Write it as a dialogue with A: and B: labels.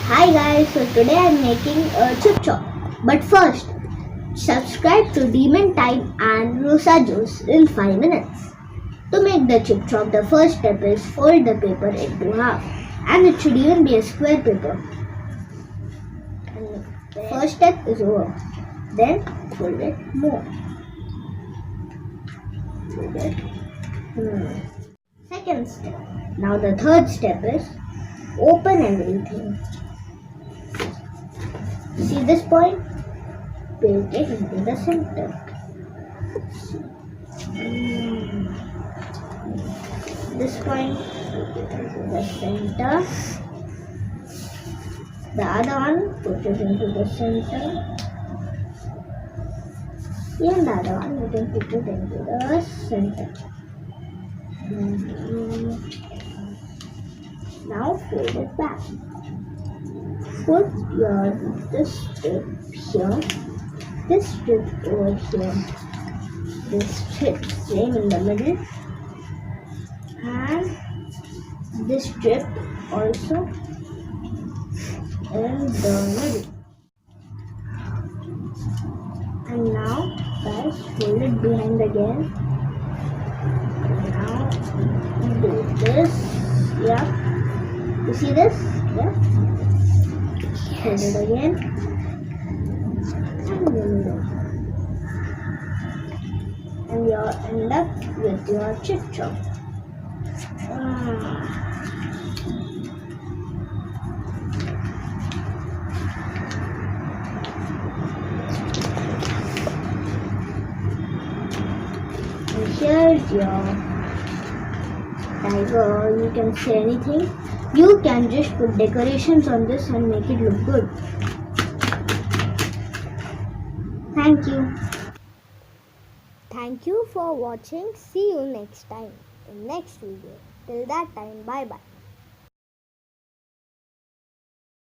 A: Hi guys, so today I'm making a chip chop. But first, subscribe to Demon Time and Rosa Juice in 5 minutes. To make the chip chop, the first step is fold the paper into half. And it should even be a square paper. And the first step is over. Then fold it more. Fold it. Second step. Now the third step is open everything. See this point? Build it into the center. This point, put it into the center. The other one, put it into the center. And the other one, you can put it into the center. Now fold it back. Put this strip here, this strip over here, this strip same in the middle, and this strip also in the middle. And now guys, fold it behind again. Now do this. Yeah, you see this? Yeah. Fold it again and you'll end up with your chip chop. And here's your tiger. You can say anything. You can just put decorations on this and make it look good. Thank you. Thank you for watching. See you next time in next video. Till that time, bye bye.